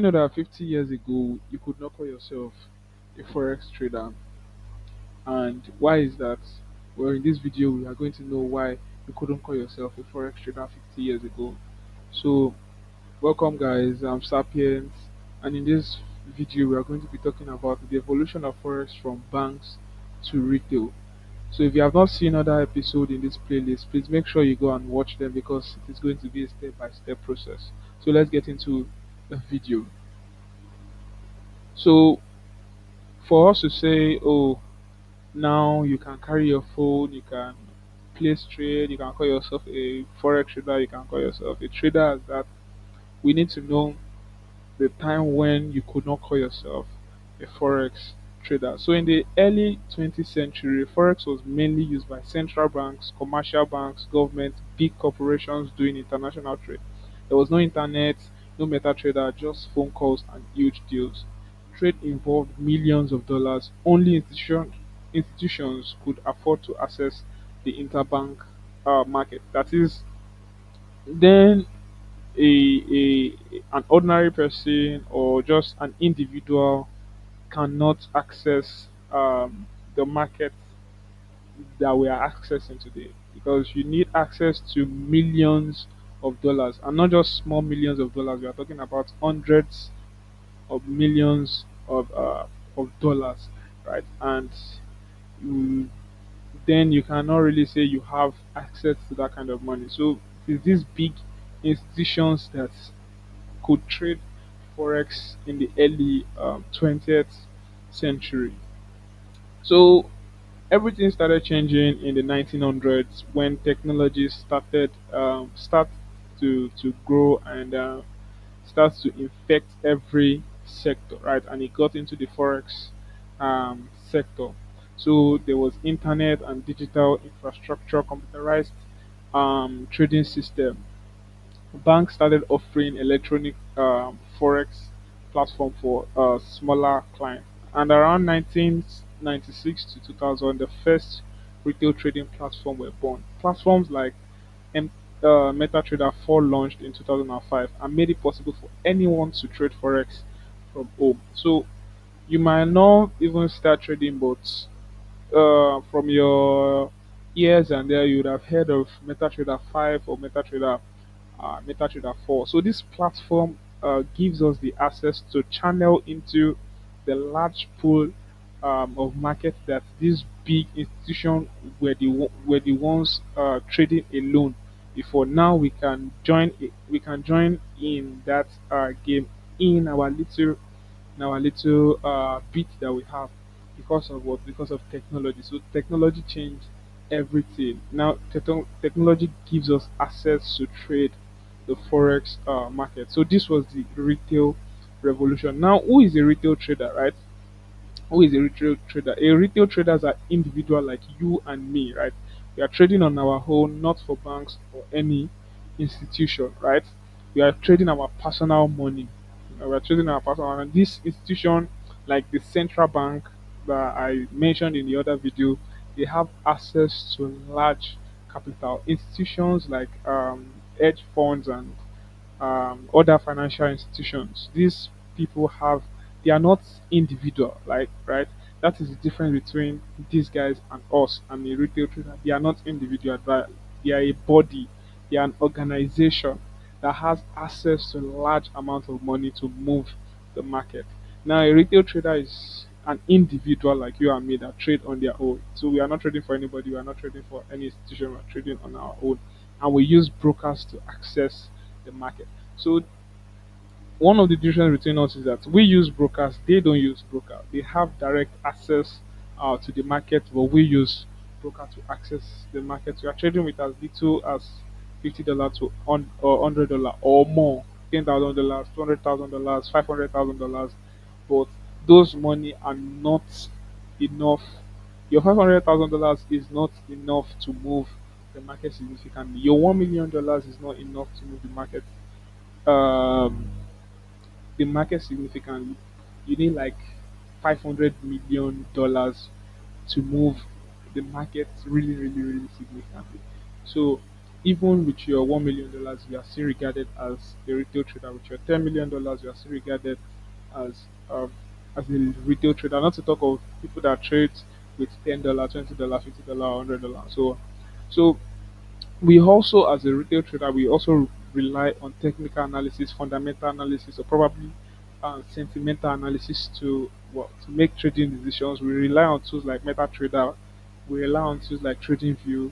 know that 50 years ago you could not call yourself a forex trader? And why is that? Well, in this video, we are going to know why you couldn't call yourself a forex trader 50 years ago. So, welcome, guys. I'm Sapiens, and in this video, we are going to be talking about the evolution of forex from banks to retail. So, if you have not seen other episodes in this playlist, please make sure you go and watch them because it is going to be a step-by-step process. So, let's get into the video. So, for us to say, oh, now you can carry your phone, you can place trade, you can call yourself a forex trader, you can call yourself a trader as that. We need to know the time when you could not call yourself a forex trader. So in the early 20th century, forex was mainly used by central banks, commercial banks, governments, big corporations doing international trade. There was no internet, no MetaTrader, just phone calls and huge deals. Trade involved millions of dollars. Only institutions could afford to access the interbank market. That is, then an ordinary person or just an individual cannot access the market that we are accessing today, because you need access to millions of dollars, and not just small millions of dollars. We are talking about hundreds of millions of dollars, right? And mm, then you cannot really say you have access to that kind of money. So it's these big institutions that could trade forex in the early 20th century. So everything started changing in the 1900s when technology start to grow and starts to infect every sector, right? And it got into the forex sector. So there was internet and digital infrastructure, computerized trading system. Banks started offering electronic forex platform for smaller clients. And around 1996 to 2000, the first retail trading platform were born. Platforms like M- MetaTrader 4 launched in 2005 and made it possible for anyone to trade forex from home. So you might not even start trading, but from your ears and there you would have heard of MetaTrader 5 or MetaTrader 4. So this platform gives us the access to channel into the large pool of market that these big institutions were the ones trading alone before. Now we can join in that game in our little bit that we have, because of what? Because of technology. So technology changed everything. Now technology gives us access to trade the forex market. So this was the retail revolution. Now, who is a retail trader, right? Who is a retail trader? A retail traders are individual like you and me, right? We are trading on our own, not for banks or any institution, right? We are trading our personal money. We are trading our personal money. This institution, like the central bank that I mentioned in the other video, they have access to large capital. Institutions like hedge funds and other financial institutions. These people have, they are not individual, like, right? That is the difference between these guys and us and a retail trader. They are not individual, but they are a body, they are an organization that has access to a large amount of money to move the market. Now, a retail trader is an individual like you and me that trade on their own. So we are not trading for anybody, we are not trading for any institution, we are trading on our own. And we use brokers to access the market. So one of the difference between us is that we use brokers, they don't use broker. They have direct access to the market, but we use broker to access the market. We are trading with as little as $50 to or $100 or more, $10,000, $200,000, $500,000. But those money are not enough. Your $500,000 is not enough to move the market significantly. Your $1 million is not enough to move um, the market significantly. You need like $500 million to move the market really, really, really significantly. So even with your $1 million, you are still regarded as a retail trader. With your $10 million, you are still regarded as um, as a retail trader. Not to talk of people that trade with $10, $20, $50, $100. So we also, as a retail trader, we also rely on technical analysis, fundamental analysis, or probably sentimental analysis to make trading decisions. We rely on tools like MetaTrader, we rely on tools like TradingView,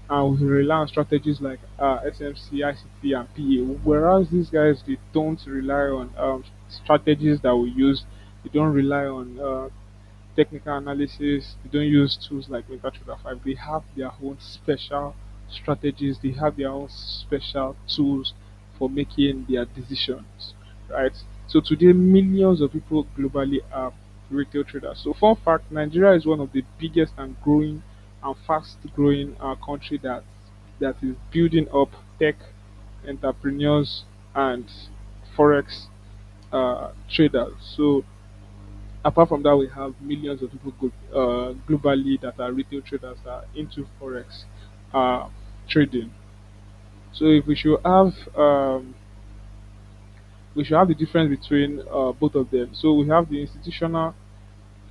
and we rely on strategies like SMC, ICT, and PA. Whereas these guys, they don't rely on strategies that we use. They don't rely on technical analysis. They don't use tools like MetaTrader 5. They have their own special strategies. They have their own special tools for making their decisions, right? So today, millions of people globally are retail traders. So fun fact, Nigeria is one of the biggest and growing and fast growing country that is building up tech entrepreneurs and forex traders. So apart from that, we have millions of people globally that are retail traders that are into forex uh, trading. So if we should have the difference between both of them. So we have the institutional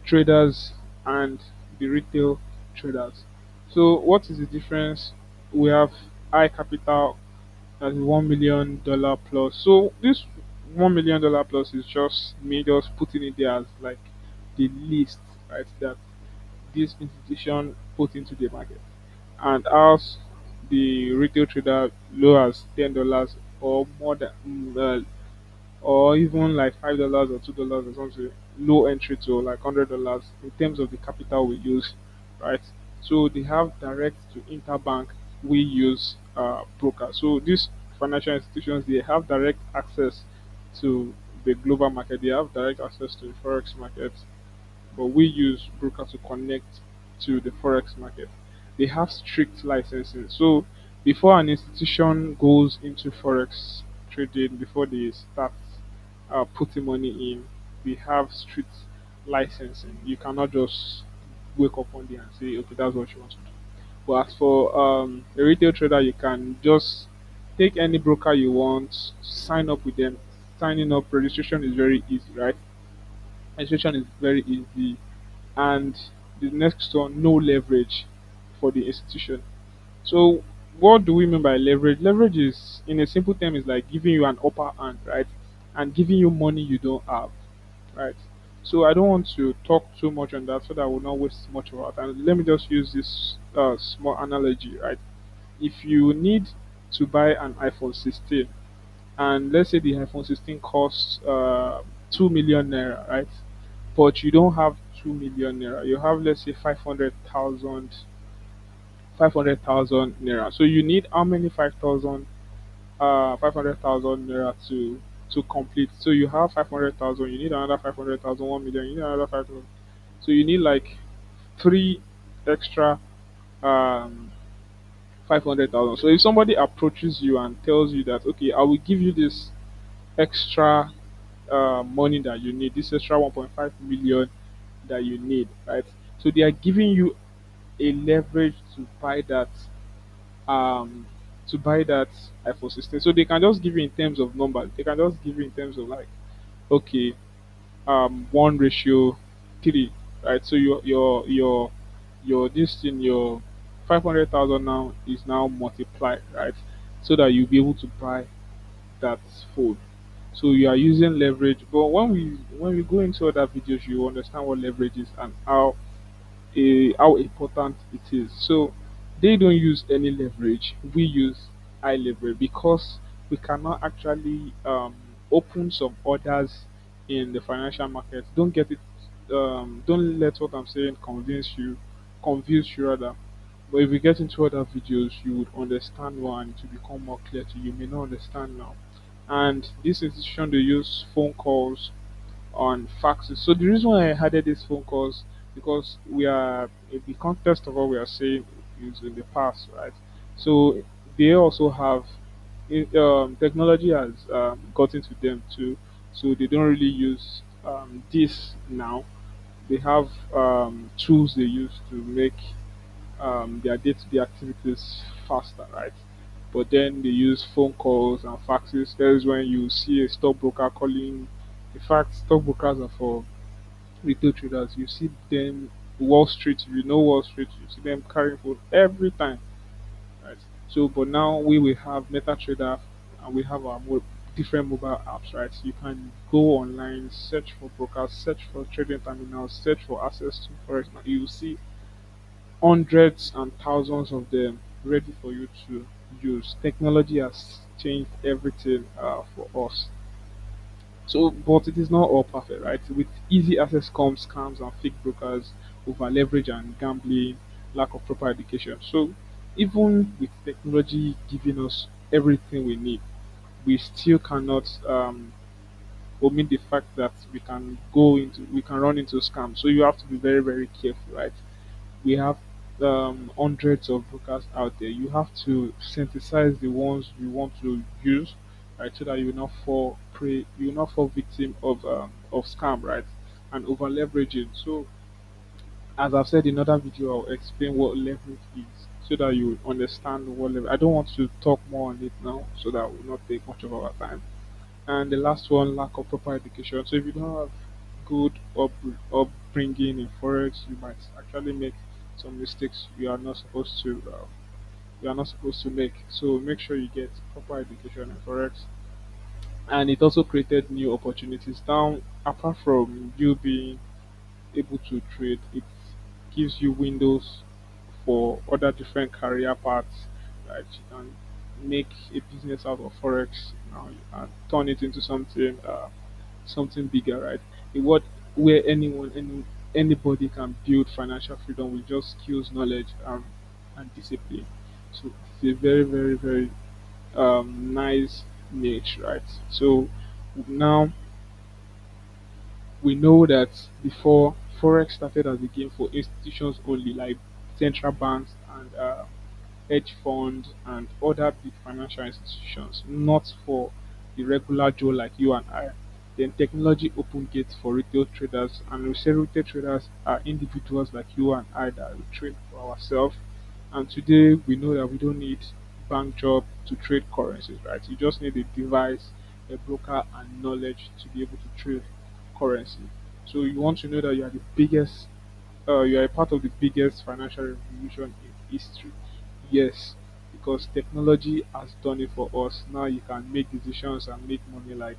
traders and the retail traders. So what is the difference? We have high capital, that's $1 million plus. So this $1 million plus is just me just putting it there as like the list, right? That this institution put into the market, and as the retail trader low as $10 or more than or even like $5 or $2 or something, low entry to like $100 in terms of the capital we use, right? So they have direct to interbank. We use broker. So these financial institutions, they have direct access to the global market. They have direct access to the forex market, but we use broker to connect to the forex market. They have strict licensing. So before an institution goes into forex trading, before they start putting money in, we have strict licensing. You cannot just wake up one day and say, okay, that's what you want to do. But as for a retail trader, you can just take any broker you want, sign up with them. Signing up, registration is very easy, right? Registration is very easy, and the next one, no leverage for the institution. So what do we mean by leverage? Leverage is, in a simple term, is like giving you an upper hand, right? And giving you money you don't have, right? So I don't want to talk too much on that so that I will not waste much of our time. Let me just use this small analogy, right? If you need to buy an iPhone 16, and let's say the iPhone 16 costs 2 million naira, right? But you don't have 2 million naira. You have, let's say, 500,000 naira. So you need how many 500,000 naira to complete. So you have 500,000, you need another 500,000, 1 million, you need another 5,000. So you need like three extra um 500,000. So if somebody approaches you and tells you that, okay, I will give you this extra money that you need, this extra 1.5 million that you need, right? So they are giving you a leverage um to buy that iPhone 16. So they can just give you in terms of numbers. They can just give you in terms of like, okay, 1:3, right? So your this thing, your 500,000 now is now multiplied, right? So that you'll be able to buy that phone. So you are using leverage. But when we go into other videos, you understand what leverage is and how important it is. So they don't use any leverage. We use high leverage because we cannot actually open some orders in the financial market. Don't get it. Don't let what I'm saying confuse you rather. But if we get into other videos, you would understand more and it will become more clear to you. You may not understand now. And this institution, they use phone calls on faxes. So the reason why I added these phone calls, because we are in the context of what we are saying is in the past, right? So they also have technology has gotten to them too, so they don't really use this now. They have tools they use to make their day-to-day activities faster, right? but then they use phone calls and faxes. That is when you see a stockbroker calling. In fact, stockbrokers are for retail traders. You see them Wall Street. If you know Wall Street, you see them carrying phone every time, right? So, but now we will have MetaTrader, and we have our different mobile apps, right? So you can go online, search for brokers, search for trading terminals, search for access to forex. Now you will see hundreds and thousands of them ready for you to use. Technology has changed everything for us. So, but it is not all perfect, right? With easy access comes scams and fake brokers, over leverage and gambling, lack of proper education. So, even with technology giving us everything we need, we still cannot omit the fact that we can run into scams. So you have to be very, very careful, right? We have hundreds of brokers out there. You have to synthesize the ones you want to use, right, so that you will not fall prey, you will not fall victim of scam, right, and over leveraging. So, as I've said in another video, I'll explain what leverage is so that you understand what leverage. I don't want to talk more on it now, so that will not take much of our time. And the last one, lack of proper education. So if you don't have good upbringing in forex, you might actually make some mistakes you are not supposed to make. So make sure you get proper education in forex. And it also created new opportunities. Now, apart from you being able to trade, it gives you windows for other different career paths. Right, you can make a business out of forex now. You can turn it into something bigger, right? A world where anybody can build financial freedom with just skills, knowledge, and discipline. So it's a very, very, very nice niche, right? So now we know that before, forex started as a game for institutions only, like central banks and hedge funds and other big financial institutions, not for the regular Joe like you and I. Then technology opened gates for retail traders, and we say retail traders are individuals like you and I that we trade for ourselves. And today we know that we don't need bank job to trade currencies, right? You just need a device, a broker, and knowledge to be able to trade currency. So you want to know that you are a part of the biggest financial revolution in history. Yes, because technology has done it for us. Now you can make decisions and make money like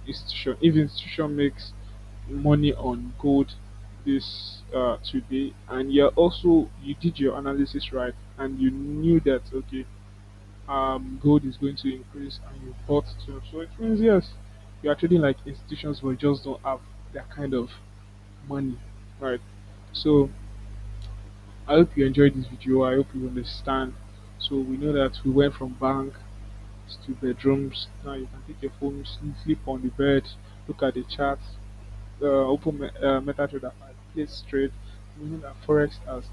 institution. If institution makes money on gold this today, and you did your analysis right, and you knew that okay, gold is going to increase, and you bought too. So it means yes, you are trading like institutions, but you just don't have that kind of money, right? So I hope you enjoyed this video. I hope you understand. So we know that we went from bank to bedrooms. Now you can take your phone, sleep on the bed, look at the chart, open MetaTrader 5, place trade. We know that Forex has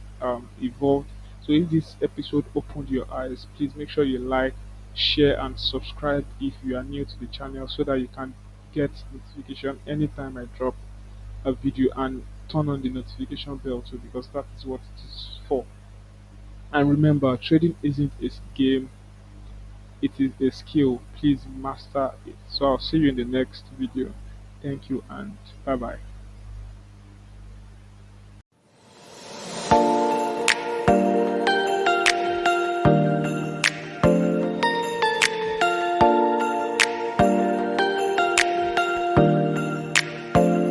evolved. So if this episode opened your eyes, please make sure you like, share, and subscribe if you are new to the channel so that you can get notification anytime I drop a video, and turn on the notification bell too because that is what it is for. And remember, trading isn't a game, it is a skill. Please master it. So I'll see you in the next video. Thank you and bye bye.